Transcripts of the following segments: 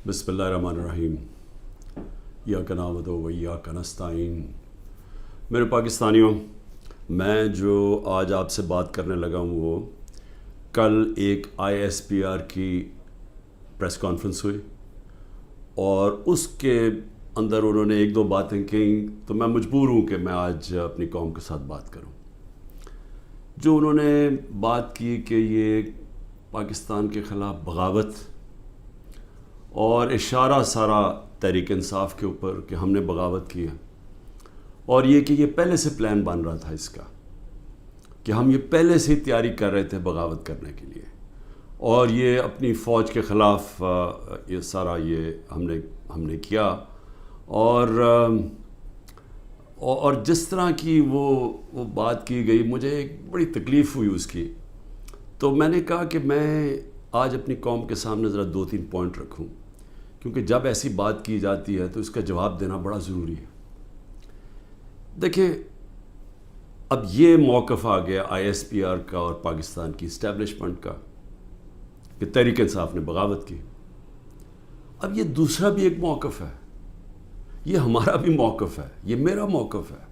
بسم اللہ الرحمن الرحیم ایاک نعبد و ایاک نستعین۔ میرے پاکستانیوں، میں جو آج آپ سے بات کرنے لگا ہوں وہ کل ایک ISPR کی پریس کانفرنس ہوئی اور اس کے اندر انہوں نے ایک دو باتیں کہیں تو میں مجبور ہوں کہ میں آج اپنی قوم کے ساتھ بات کروں۔ جو انہوں نے بات کی کہ یہ پاکستان کے خلاف بغاوت اور اشارہ سارا تحریک انصاف کے اوپر کہ ہم نے بغاوت کی ہے، اور یہ کہ یہ پہلے سے پلان بن رہا تھا اس کا کہ ہم یہ پہلے سے ہی تیاری کر رہے تھے بغاوت کرنے کے لیے، اور یہ اپنی فوج کے خلاف یہ سارا یہ ہم نے کیا، اور جس طرح کی وہ بات کی گئی مجھے ایک بڑی تکلیف ہوئی اس کی۔ تو میں نے کہا کہ میں آج اپنی قوم کے سامنے ذرا 2-3 پوائنٹ رکھوں، کیونکہ جب ایسی بات کی جاتی ہے تو اس کا جواب دینا بڑا ضروری ہے۔ دیکھیں، اب یہ موقف آ گیا ISPR کا اور پاکستان کی اسٹیبلشمنٹ کا کہ تحریک انصاف نے بغاوت کی۔ اب یہ دوسرا بھی ایک موقف ہے، یہ ہمارا بھی موقف ہے، یہ میرا موقف ہے،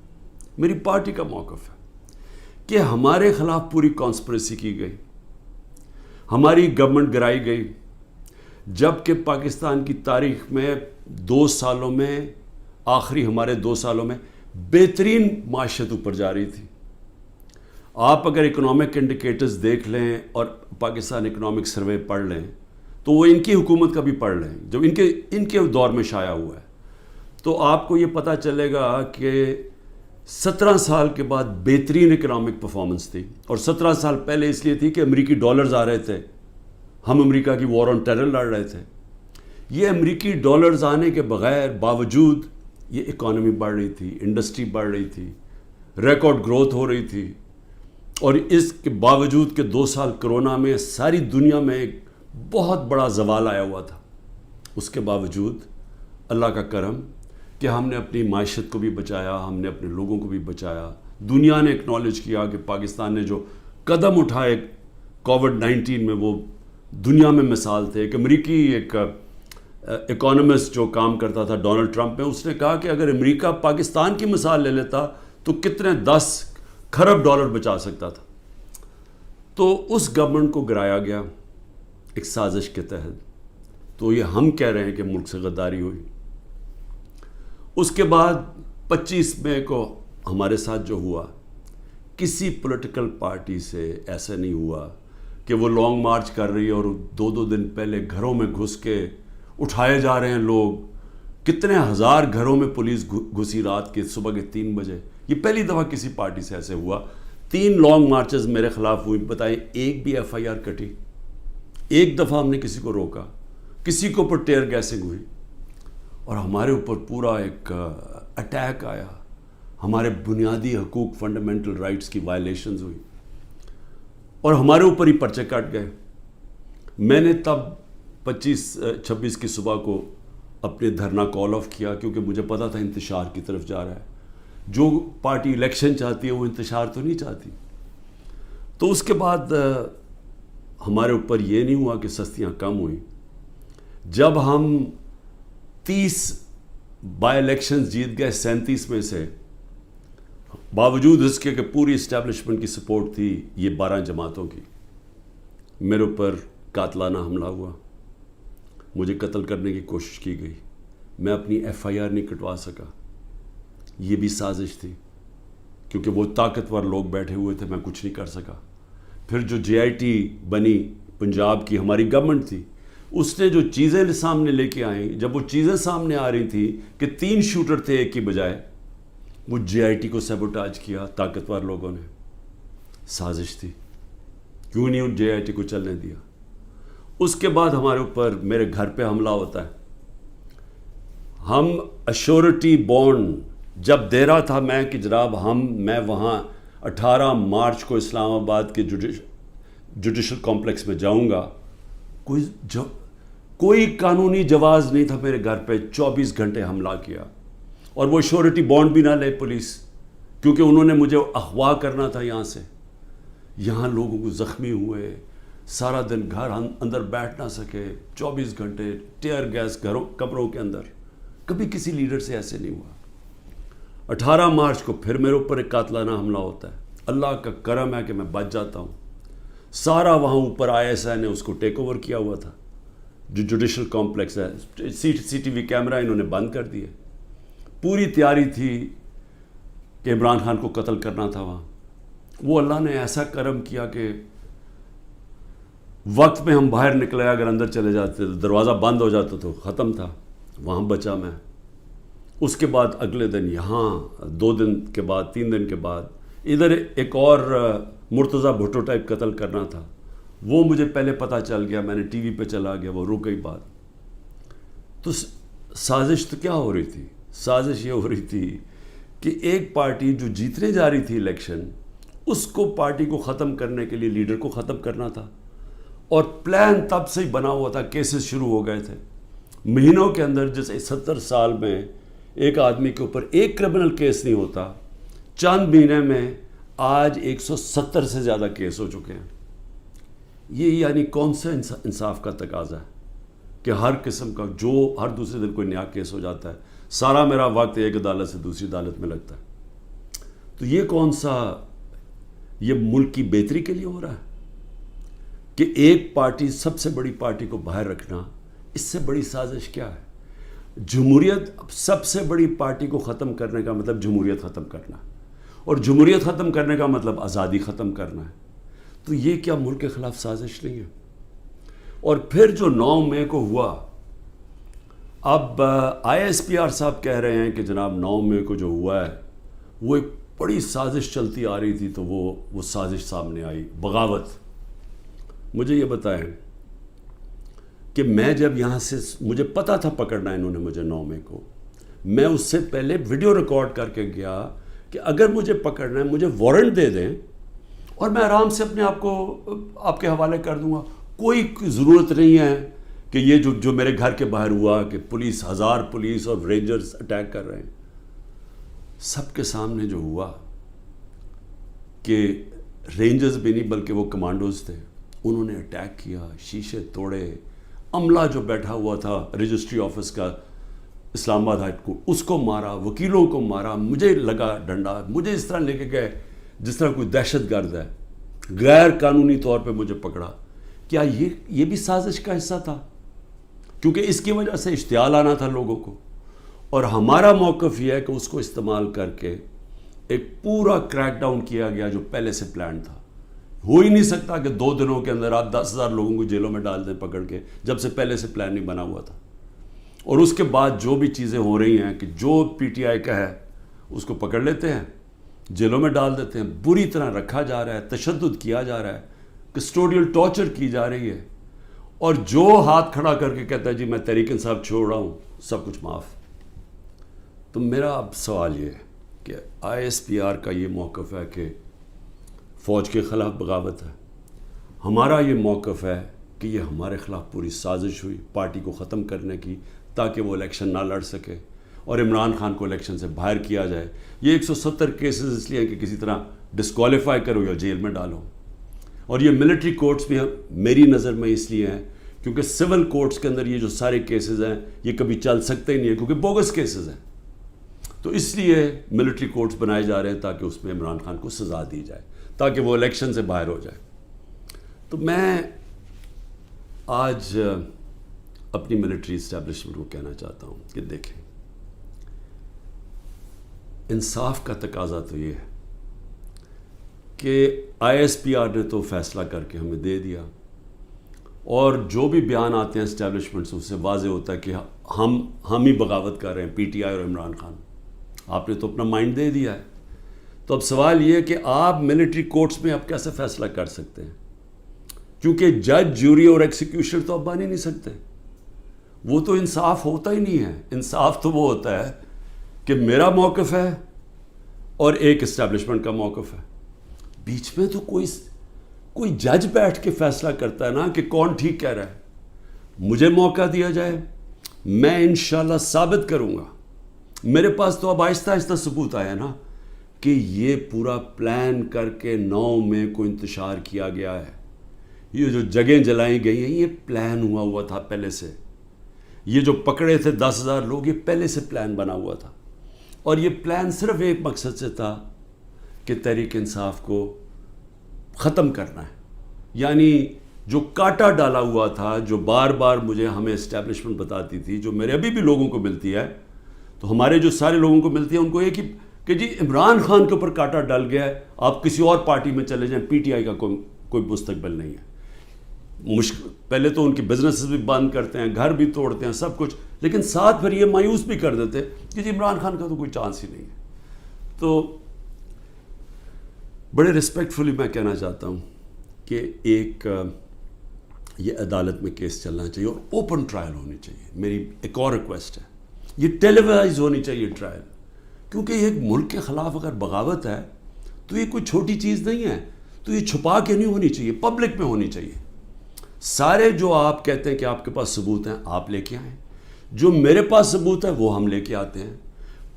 میری پارٹی کا موقف ہے کہ ہمارے خلاف پوری کانسپریسی کی گئی، ہماری گورنمنٹ گرائی گئی، جبکہ پاکستان کی تاریخ میں 2 سالوں میں آخری ہمارے 2 سالوں میں بہترین معیشت اوپر جا رہی تھی۔ آپ اگر اکنامک انڈیکیٹرز دیکھ لیں اور پاکستان اکنامک سروے پڑھ لیں تو وہ ان کی حکومت کا بھی پڑھ لیں جو ان کے دور میں شائع ہوا ہے، تو آپ کو یہ پتہ چلے گا کہ 17 سال کے بعد بہترین اکنامک پرفارمنس تھی، اور 17 سال پہلے اس لیے تھی کہ امریکی ڈالرز آ رہے تھے، ہم امریکہ کی وار آن ٹیرر لڑ رہے تھے۔ یہ امریکی ڈالرز آنے کے بغیر باوجود یہ اکانومی بڑھ رہی تھی، انڈسٹری بڑھ رہی تھی، ریکارڈ گروتھ ہو رہی تھی، اور اس کے باوجود کہ 2 سال کرونا میں ساری دنیا میں ایک بہت بڑا زوال آیا ہوا تھا، اس کے باوجود اللہ کا کرم کہ ہم نے اپنی معیشت کو بھی بچایا، ہم نے اپنے لوگوں کو بھی بچایا۔ دنیا نے اکنالج کیا کہ پاکستان نے جو قدم اٹھائے کووڈ-19 میں وہ دنیا میں مثال تھے۔ ایک امریکی ایک اکانومسٹ جو کام کرتا تھا ڈونلڈ ٹرمپ میں، اس نے کہا کہ اگر امریکہ پاکستان کی مثال لے لیتا تو کتنے 10 کھرب ڈالر بچا سکتا تھا۔ تو اس گورنمنٹ کو گرایا گیا ایک سازش کے تحت، تو یہ ہم کہہ رہے ہیں کہ ملک سے غداری ہوئی۔ اس کے بعد 25 مئی کو ہمارے ساتھ جو ہوا، کسی پولیٹیکل پارٹی سے ایسا نہیں ہوا کہ وہ لانگ مارچ کر رہی ہے اور 2 دن پہلے گھروں میں گھس کے اٹھائے جا رہے ہیں لوگ، کتنے ہزار گھروں میں پولیس گھسی رات کے صبح کے 3 بجے۔ یہ پہلی دفعہ کسی پارٹی سے ایسے ہوا۔ 3 لانگ مارچز میرے خلاف ہوئی، بتائیں ایک بھی FIR کٹی؟ ایک دفعہ ہم نے کسی کو روکا؟ کسی کے اوپر ٹیئر گیسنگ ہوئی؟ اور ہمارے اوپر پورا ایک اٹیک آیا، ہمارے بنیادی حقوق فنڈامنٹل رائٹس کی وائلیشنز ہوئی، اور ہمارے اوپر ہی پرچے کٹ گئے۔ میں نے تب 26 کی صبح کو اپنے دھرنا کال آف کیا، کیونکہ مجھے پتا تھا انتشار کی طرف جا رہا ہے۔ جو پارٹی الیکشن چاہتی ہے وہ انتشار تو نہیں چاہتی۔ تو اس کے بعد ہمارے اوپر یہ نہیں ہوا کہ سستیاں کم ہوئیں۔ جب ہم 30 بائی الیکشنز جیت گئے 37 میں سے، باوجود اس کے کہ پوری اسٹیبلشمنٹ کی سپورٹ تھی یہ 12 جماعتوں کی، میرے اوپر قاتلانہ حملہ ہوا، مجھے قتل کرنے کی کوشش کی گئی، میں اپنی FIR نہیں کٹوا سکا۔ یہ بھی سازش تھی، کیونکہ وہ طاقتور لوگ بیٹھے ہوئے تھے، میں کچھ نہیں کر سکا۔ پھر جو JIT بنی پنجاب کی ہماری گورنمنٹ تھی، اس نے جو چیزیں سامنے لے کے آئیں، جب وہ چیزیں سامنے آ رہی تھیں کہ 3 شوٹر تھے ایک کی بجائے، وہ JIT کو سیبوٹاج کیا طاقتور لوگوں نے۔ سازش تھی، کیوں نہیں ان JIT کو چلنے دیا۔ اس کے بعد ہمارے اوپر میرے گھر پہ حملہ ہوتا ہے۔ ہم ایشورٹی بانڈ جب دے رہا تھا میں کہ جناب میں وہاں 18 مارچ کو اسلام آباد کے جوڈیشل کمپلیکس میں جاؤں گا، کوئی قانونی جواز نہیں تھا میرے گھر پہ، 24 گھنٹے حملہ کیا، اور وہ ایشورٹی بانڈ بھی نہ لے پولیس، کیونکہ انہوں نے مجھے اغوا کرنا تھا یہاں سے۔ یہاں لوگوں کو زخمی ہوئے، سارا دن گھر اندر بیٹھ نہ سکے، 24 گھنٹے ٹیئر گیس کمروں کے اندر. کبھی کسی لیڈر سے ایسے نہیں ہوا. 18 مارچ کو پھر میرے اوپر ایک قاتلانہ حملہ ہوتا ہے. اللہ کا کرم ہے کہ میں بچ جاتا ہوں. سارا وہاں اوپر ISI نے اس کو ٹیک اوور کیا ہوا تھا، جو جوڈیشل کمپلیکس ہے. CCTV کیمرہ انہوں نے بند کر دیے. پوری تیاری تھی کہ عمران خان کو قتل کرنا تھا وہاں. وہ اللہ نے ایسا کرم کیا کہ وقت میں ہم باہر نکلے، اگر اندر چلے جاتے تو دروازہ بند ہو جاتا تو ختم تھا. وہاں بچا میں. اس کے بعد اگلے دن یہاں 2 دن کے بعد 3 دن کے بعد ادھر ایک اور مرتضیٰ بھٹو ٹائپ قتل کرنا تھا. وہ مجھے پہلے پتہ چل گیا، میں نے ٹی وی پہ چلا گیا، وہ رک گئی بات. تو سازش تو کیا ہو رہی تھی؟ سازش یہ ہو رہی تھی کہ ایک پارٹی جو جیتنے جا رہی تھی الیکشن، اس کو پارٹی کو ختم کرنے کے لیے لیڈر کو ختم کرنا تھا. اور پلان تب سے ہی بنا ہوا تھا. کیسز شروع ہو گئے تھے مہینوں کے اندر. جیسے 70 سال میں ایک آدمی کے اوپر ایک کرمنل کیس نہیں ہوتا، چند مہینے میں آج 170 سے زیادہ کیس ہو چکے ہیں. یہ یعنی کون سا انصاف کا تقاضا ہے کہ ہر قسم کا جو ہر دوسرے دن کوئی نیا کیس ہو جاتا ہے. سارا میرا وقت ایک عدالت سے دوسری عدالت میں لگتا ہے. تو یہ کون سا، یہ ملک کی بہتری کے لیے ہو رہا ہے کہ ایک پارٹی، سب سے بڑی پارٹی کو باہر رکھنا؟ اس سے بڑی سازش کیا ہے؟ جمہوریت، سب سے بڑی پارٹی کو ختم کرنے کا مطلب جمہوریت ختم کرنا، اور جمہوریت ختم کرنے کا مطلب آزادی ختم کرنا ہے. تو یہ کیا ملک کے خلاف سازش نہیں ہے؟ اور پھر جو 9 مئی کو ہوا، اب ISPR صاحب کہہ رہے ہیں کہ جناب 9 مئی کو جو ہوا ہے وہ ایک بڑی سازش چلتی آ رہی تھی. تو وہ سازش سامنے آئی، بغاوت. مجھے یہ بتائیں کہ میں جب یہاں سے، مجھے پتا تھا پکڑنا انہوں نے مجھے 9 مئی کو، میں اس سے پہلے ویڈیو ریکارڈ کر کے گیا کہ اگر مجھے پکڑنا ہے مجھے وارنٹ دے دیں اور میں آرام سے اپنے آپ کو آپ کے حوالے کر دوں گا. کوئی ضرورت نہیں ہے کہ یہ جو میرے گھر کے باہر ہوا کہ پولیس، 1000 پولیس اور رینجرز اٹیک کر رہے ہیں. سب کے سامنے جو ہوا کہ رینجرز بھی نہیں بلکہ وہ کمانڈوز تھے، انہوں نے اٹیک کیا، شیشے توڑے. عملہ جو بیٹھا ہوا تھا رجسٹری آفس کا اسلام آباد ہائی کورٹ، اس کو مارا، وکیلوں کو مارا. مجھے لگا ڈنڈا، مجھے اس طرح لے کے گئے جس طرح کوئی دہشت گرد ہے. غیر قانونی طور پہ مجھے پکڑا. کیا یہ بھی سازش کا حصہ تھا؟ کیونکہ اس کی وجہ سے اشتعال آنا تھا لوگوں کو. اور ہمارا موقف یہ ہے کہ اس کو استعمال کر کے ایک پورا کریک ڈاؤن کیا گیا جو پہلے سے پلان تھا. ہو ہی نہیں سکتا کہ 2 دنوں کے اندر آپ 10,000 لوگوں کو جیلوں میں ڈال دیں پکڑ کے، جب سے پہلے سے پلان نہیں بنا ہوا تھا. اور اس کے بعد جو بھی چیزیں ہو رہی ہیں کہ جو PTI کا ہے اس کو پکڑ لیتے ہیں، جیلوں میں ڈال دیتے ہیں، بری طرح رکھا جا رہا ہے، تشدد کیا جا رہا ہے، کسٹوڈیل ٹارچر کی جا رہی ہے. اور جو ہاتھ کھڑا کر کے کہتا ہے جی میں تحریک انصاف چھوڑ رہا ہوں، سب کچھ معاف. تو میرا اب سوال یہ ہے کہ ISPR کا یہ موقف ہے کہ فوج کے خلاف بغاوت ہے. ہمارا یہ موقف ہے کہ یہ ہمارے خلاف پوری سازش ہوئی پارٹی کو ختم کرنے کی، تاکہ وہ الیکشن نہ لڑ سکے اور عمران خان کو الیکشن سے باہر کیا جائے. یہ 170 کیسز اس لیے کہ کسی طرح ڈسکوالیفائی کرو یا جیل میں ڈالو. اور یہ ملٹری کورٹس بھی میری نظر میں اس لیے ہیں کیونکہ سول کورٹس کے اندر یہ جو سارے کیسز ہیں یہ کبھی چل سکتے ہی نہیں ہیں کیونکہ بوگس کیسز ہیں. تو اس لیے ملٹری کورٹس بنائے جا رہے ہیں تاکہ اس میں عمران خان کو سزا دی جائے، تاکہ وہ الیکشن سے باہر ہو جائے. تو میں آج اپنی ملٹری اسٹیبلشمنٹ کو کہنا چاہتا ہوں کہ دیکھیں، انصاف کا تقاضا تو یہ ہے کہ ISPR نے تو فیصلہ کر کے ہمیں دے دیا، اور جو بھی بیان آتے ہیں اسٹیبلشمنٹ سے اس سے واضح ہوتا ہے کہ ہم ہی بغاوت کر رہے ہیں، PTI اور عمران خان. آپ نے تو اپنا مائنڈ دے دیا ہے. تو اب سوال یہ ہے کہ آپ ملٹری کورٹس میں اب کیسے فیصلہ کر سکتے ہیں؟ کیونکہ جج، جوری اور ایکسیکیوشن تو اب بن ہی نہیں سکتے. وہ تو انصاف ہوتا ہی نہیں ہے. انصاف تو وہ ہوتا ہے کہ میرا موقف ہے اور ایک اسٹیبلشمنٹ کا موقف ہے. بیچ میں تو کوئی جج بیٹھ کے فیصلہ کرتا ہے نا کہ کون ٹھیک کہہ رہا ہے. مجھے موقع دیا جائے، میں انشاءاللہ ثابت کروں گا. میرے پاس تو اب آہستہ آہستہ ثبوت آیا نا کہ یہ پورا پلان کر کے 9 مئی کو انتشار کیا گیا ہے. یہ جو جگہیں جلائی گئی ہیں یہ پلان ہوا تھا پہلے سے. یہ جو پکڑے تھے 10,000 لوگ یہ پہلے سے پلان بنا ہوا تھا. اور یہ پلان صرف ایک مقصد سے تھا کہ تحریک انصاف کو ختم کرنا ہے. یعنی جو کاٹا ڈالا ہوا تھا، جو بار بار مجھے ہمیں اسٹیبلشمنٹ بتاتی تھی، جو میرے ابھی بھی لوگوں کو ملتی ہے، تو ہمارے جو سارے لوگوں کو ملتی ہے ان کو ایک ہی کہ جی عمران خان کے اوپر کاٹا ڈل گیا ہے، آپ کسی اور پارٹی میں چلے جائیں، پی ٹی آئی کا کوئی مستقبل نہیں ہے. پہلے تو ان کی بزنسز بھی بند کرتے ہیں، گھر بھی توڑتے ہیں، سب کچھ، لیکن ساتھ پھر یہ مایوس بھی کر دیتے کہ جی عمران خان کا تو کوئی چانس ہی نہیں ہے. تو بڑے رسپیکٹفلی میں کہنا چاہتا ہوں کہ یہ عدالت میں کیس چلنا چاہیے اور اوپن ٹرائل ہونی چاہیے. میری ایک اور ریکویسٹ ہے، یہ ٹیلی وائز ہونی چاہیے ٹرائل، کیونکہ یہ ایک ملک کے خلاف اگر بغاوت ہے تو یہ کوئی چھوٹی چیز نہیں ہے. تو یہ چھپا کے نہیں ہونی چاہیے، پبلک میں ہونی چاہیے. سارے جو آپ کہتے ہیں کہ آپ کے پاس ثبوت ہیں آپ لے کے آئیں، جو میرے پاس ثبوت ہے وہ ہم لے کے آتے ہیں،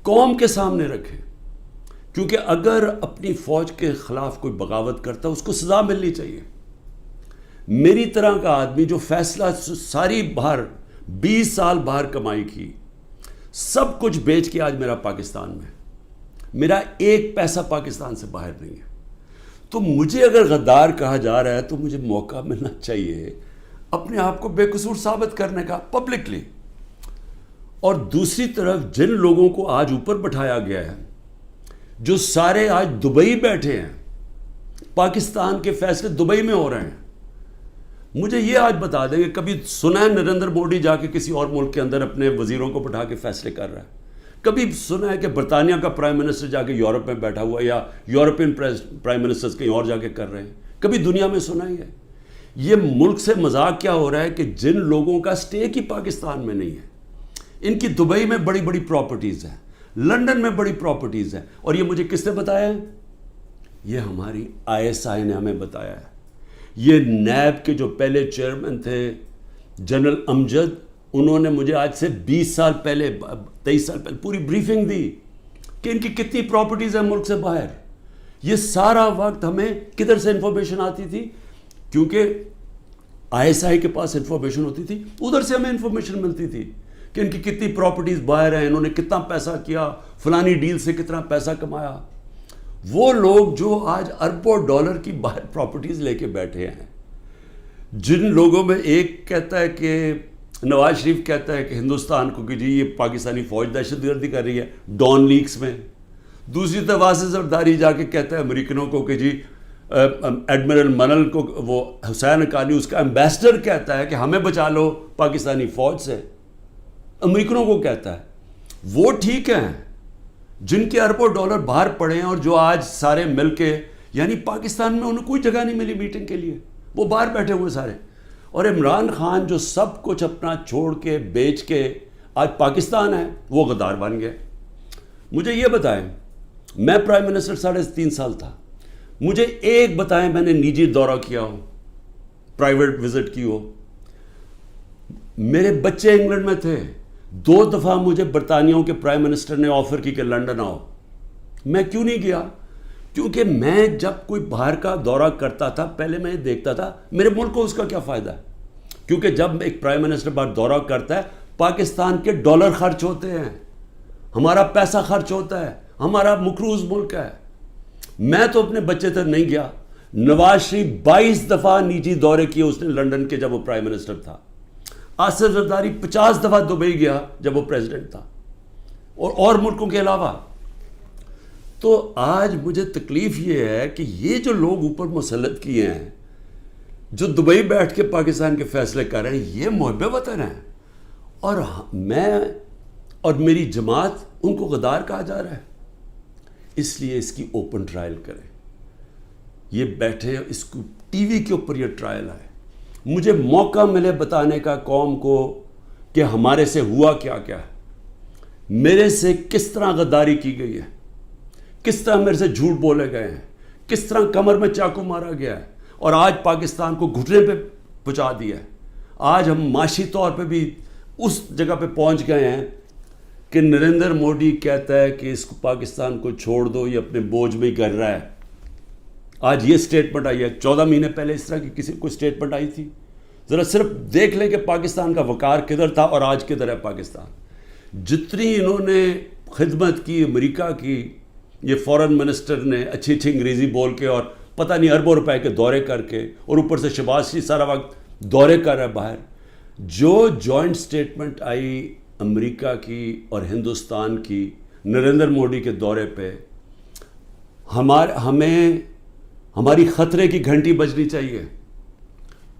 قوم کے سامنے رکھیں. کیونکہ اگر اپنی فوج کے خلاف کوئی بغاوت کرتا ہے اس کو سزا ملنی چاہیے. میری طرح کا آدمی جو فیصلہ ساری باہر 20 سال باہر کمائی کی، سب کچھ بیچ کے آج میرا پاکستان میں، میرا ایک پیسہ پاکستان سے باہر نہیں ہے. تو مجھے اگر غدار کہا جا رہا ہے تو مجھے موقع ملنا چاہیے اپنے آپ کو بے قصور ثابت کرنے کا پبلکلی. اور دوسری طرف جن لوگوں کو آج اوپر بٹھایا گیا ہے، جو سارے آج دبئی بیٹھے ہیں، پاکستان کے فیصلے دبئی میں ہو رہے ہیں. مجھے یہ آج بتا دیں کہ کبھی سنا ہے نریندر مودی جا کے کسی اور ملک کے اندر اپنے وزیروں کو بٹھا کے فیصلے کر رہا ہے؟ کبھی سنا ہے کہ برطانیہ کا پرائم منسٹر جا کے یورپ میں بیٹھا ہوا، یا یورپین پرائم منسٹرز کہیں اور جا کے کر رہے ہیں؟ کبھی دنیا میں سنا ہی ہے؟ یہ ملک سے مذاق کیا ہو رہا ہے کہ جن لوگوں کا اسٹیک ہی پاکستان میں نہیں ہے، ان کی دبئی میں بڑی بڑی پراپرٹیز ہیں، لنڈن میں بڑی پراپرٹیز ہیں. اور یہ مجھے کس نے بتایا ہے؟ یہ ہماری ISI نے ہمیں بتایا ہے. یہ نیب کے جو پہلے چیئرمین تھے جنرل امجد، انہوں نے مجھے آج سے 20 سال پہلے 23 سال پہلے پوری بریفنگ دی کہ ان کی کتنی پراپرٹیز ہیں ملک سے باہر. یہ سارا وقت ہمیں کدھر سے انفارمیشن آتی تھی؟ کیونکہ ISI کے پاس انفارمیشن ہوتی تھی، ادھر سے ہمیں انفارمیشن ملتی تھی کہ ان کی کتنی پراپرٹیز باہر ہیں، انہوں نے کتنا پیسہ کیا، فلانی ڈیل سے کتنا پیسہ کمایا. وہ لوگ جو آج اربوں ڈالر کی باہر پراپرٹیز لے کے بیٹھے ہیں، جن لوگوں میں ایک کہتا ہے کہ نواز شریف کہتا ہے کہ ہندوستان کو کہ جی یہ پاکستانی فوج دہشت گردی کر رہی ہے ڈان لیکس میں، دوسری طرف واسع زرداری جا کے کہتا ہے امریکنوں کو کہ جی ایڈمرل منل کو، وہ حسین اکانی اس کا ایمبیسڈر کہتا ہے کہ ہمیں بچا لو پاکستانی فوج سے، امریکنوں کو کہتا ہے. وہ ٹھیک ہیں جن کے اربوں ڈالر باہر پڑے ہیں اور جو آج سارے مل کے، یعنی پاکستان میں انہیں کوئی جگہ نہیں ملی میٹنگ کے لیے، وہ باہر بیٹھے ہوئے سارے. اور عمران خان جو سب کچھ اپنا چھوڑ کے بیچ کے آج پاکستان ہے، وہ غدار بن گئے. مجھے یہ بتائیں، میں پرائم منسٹر 3.5 سال تھا، مجھے ایک بتائیں میں نے نجی دورہ کیا ہو، پرائیویٹ وزٹ کی ہو. میرے بچے انگلینڈ میں تھے، 2 دفعہ مجھے برطانیہ کے پرائم منسٹر نے آفر کی کہ لنڈن آؤ. میں کیوں نہیں گیا؟ کیونکہ میں جب کوئی باہر کا دورہ کرتا تھا پہلے میں دیکھتا تھا میرے ملک کو اس کا کیا فائدہ ہے. کیونکہ جب ایک پرائم منسٹر باہر دورہ کرتا ہے، پاکستان کے ڈالر خرچ ہوتے ہیں، ہمارا پیسہ خرچ ہوتا ہے، ہمارا مقروض ملک ہے. میں تو اپنے بچے تک نہیں گیا. نواز شریف 22 دفعہ نجی دورے کیے اس نے لنڈن کے جب وہ پرائم منسٹر تھا. آصف زرداری 50 دفعہ دبئی گیا جب وہ پریزیڈنٹ تھا، اور ملکوں کے علاوہ. تو آج مجھے تکلیف یہ ہے کہ یہ جو لوگ اوپر مسلط کیے ہیں، جو دبئی بیٹھ کے پاکستان کے فیصلے کر رہے ہیں، یہ محب وطن ہیں، اور میں اور میری جماعت ان کو غدار کہا جا رہا ہے. اس لیے اس کی اوپن ٹرائل کریں. یہ بیٹھے اس کو ٹی وی کے اوپر یہ ٹرائل آئے، مجھے موقع ملے بتانے کا قوم کو کہ ہمارے سے ہوا کیا کیا ہے، میرے سے کس طرح غداری کی گئی ہے، کس طرح میرے سے جھوٹ بولے گئے ہیں، کس طرح کمر میں چاقو مارا گیا ہے، اور آج پاکستان کو گھٹنے پہ پہنچا دیا ہے. آج ہم معاشی طور پہ بھی اس جگہ پہ پہنچ گئے ہیں کہ نریندر مودی کہتا ہے کہ اس کو پاکستان کو چھوڑ دو، یہ اپنے بوجھ میں ہی کر رہا ہے. آج یہ سٹیٹمنٹ آئی ہے, 14 مہینے پہلے اس طرح کی کسی کوئی سٹیٹمنٹ آئی تھی؟ ذرا صرف دیکھ لیں کہ پاکستان کا وقار کدھر تھا اور آج کدھر ہے پاکستان. جتنی انہوں نے خدمت کی امریکہ کی, یہ فورن منسٹر نے اچھی اچھی انگریزی بول کے اور پتہ نہیں اربوں روپے کے دورے کر کے, اور اوپر سے شہباز شریف سارا وقت دورے کر رہا ہے باہر. جو جوائنٹ سٹیٹمنٹ آئی امریکہ کی اور ہندوستان کی نریندر مودی کے دورے پہ, ہمیں ہماری خطرے کی گھنٹی بجنی چاہیے.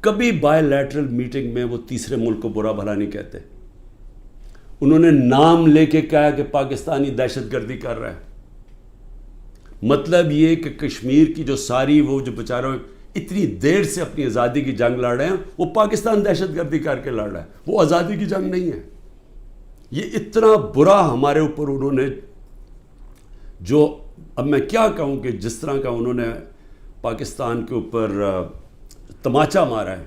کبھی بائی لیٹرل میٹنگ میں وہ تیسرے ملک کو برا بھلا نہیں کہتے. انہوں نے نام لے کے کہا کہ پاکستانی دہشت گردی کر رہا ہے. مطلب یہ کہ کشمیر کی جو ساری وہ جو بیچاروں اتنی دیر سے اپنی آزادی کی جنگ لڑ رہے ہیں, وہ پاکستان دہشت گردی کر کے لڑ رہا ہے, وہ آزادی کی جنگ نہیں ہے. یہ اتنا برا ہمارے اوپر انہوں نے, جو اب میں کیا کہوں کہ جس طرح کا انہوں نے پاکستان کے اوپر تماچا مارا ہے,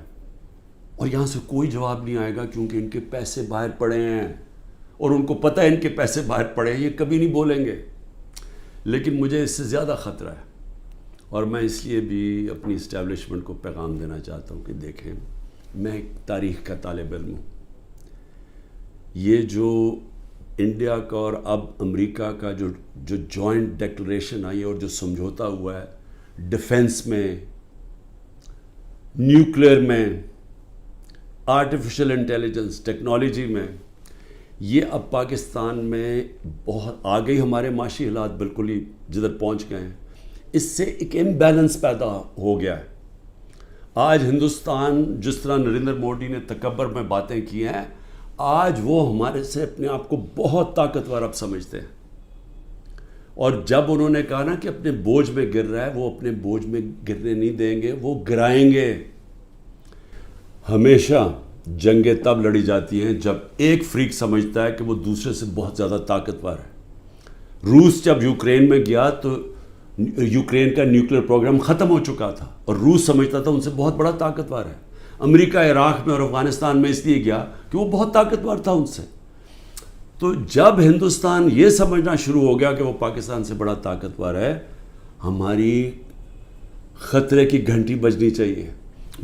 اور یہاں سے کوئی جواب نہیں آئے گا کیونکہ ان کے پیسے باہر پڑے ہیں اور ان کو پتہ ہے ان کے پیسے باہر پڑے ہیں, یہ کبھی نہیں بولیں گے. لیکن مجھے اس سے زیادہ خطرہ ہے, اور میں اس لیے بھی اپنی اسٹیبلشمنٹ کو پیغام دینا چاہتا ہوں کہ دیکھیں, میں ایک تاریخ کا طالب علم ہوں. یہ جو انڈیا کا اور اب امریکہ کا جو جوائنٹ ڈیکلریشن آئی ہے اور جو سمجھوتا ہوا ہے ڈیفنس میں, نیوکلیئر میں, آرٹیفیشل انٹیلیجنس ٹیکنالوجی میں, یہ اب پاکستان میں بہت آگے ہمارے معاشی حالات بالکل ہی جدھر پہنچ گئے ہیں. اس سے ایک امبیلنس پیدا ہو گیا ہے. آج ہندوستان جس طرح نریندر مودی نے تکبر میں باتیں کی ہیں, آج وہ ہمارے سے اپنے آپ کو بہت طاقتور اب سمجھتے ہیں. اور جب انہوں نے کہا نا کہ اپنے بوجھ میں گر رہا ہے, وہ اپنے بوجھ میں گرنے نہیں دیں گے, وہ گرائیں گے. ہمیشہ جنگیں تب لڑی جاتی ہیں جب ایک فریق سمجھتا ہے کہ وہ دوسرے سے بہت زیادہ طاقتور ہے. روس جب یوکرین میں گیا تو یوکرین کا نیوکلیئر پروگرام ختم ہو چکا تھا اور روس سمجھتا تھا ان سے بہت بڑا طاقتور ہے. امریکہ عراق میں اور افغانستان میں اس لیے گیا کہ وہ بہت طاقتور تھا ان سے. تو جب ہندوستان یہ سمجھنا شروع ہو گیا کہ وہ پاکستان سے بڑا طاقتور ہے, ہماری خطرے کی گھنٹی بجنی چاہیے.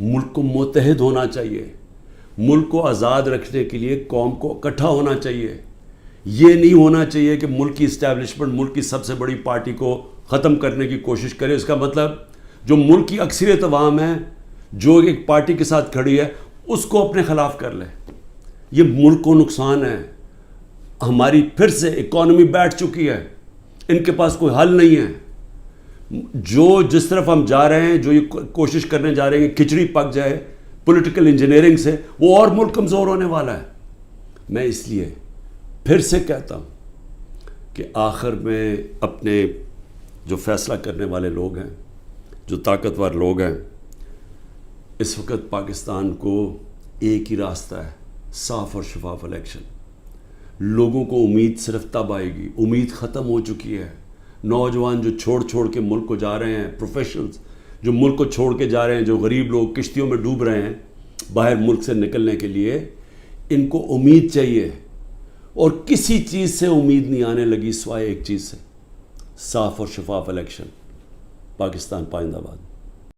ملک کو متحد ہونا چاہیے. ملک کو آزاد رکھنے کے لیے قوم کو اکٹھا ہونا چاہیے. یہ نہیں ہونا چاہیے کہ ملک کی اسٹیبلشمنٹ ملک کی سب سے بڑی پارٹی کو ختم کرنے کی کوشش کرے. اس کا مطلب جو ملک کی اکثریت عوام ہے, جو ایک پارٹی کے ساتھ کھڑی ہے, اس کو اپنے خلاف کر لے. یہ ملک کو نقصان ہے. ہماری پھر سے اکانومی بیٹھ چکی ہے, ان کے پاس کوئی حل نہیں ہے. جو جس طرف ہم جا رہے ہیں, جو یہ کوشش کرنے جا رہے ہیں کہ کھچڑی پک جائے پولیٹیکل انجینئرنگ سے, وہ اور ملک کمزور ہونے والا ہے. میں اس لیے پھر سے کہتا ہوں کہ آخر میں اپنے جو فیصلہ کرنے والے لوگ ہیں, جو طاقتور لوگ ہیں, اس وقت پاکستان کو ایک ہی راستہ ہے, صاف اور شفاف الیکشن. لوگوں کو امید صرف تب آئے گی, امید ختم ہو چکی ہے. نوجوان جو چھوڑ کے ملک کو جا رہے ہیں, پروفیشنلز جو ملک کو چھوڑ کے جا رہے ہیں, جو غریب لوگ کشتیوں میں ڈوب رہے ہیں باہر ملک سے نکلنے کے لیے, ان کو امید چاہیے. اور کسی چیز سے امید نہیں آنے لگی سوائے ایک چیز سے, صاف اور شفاف الیکشن. پاکستان پائندہ باد.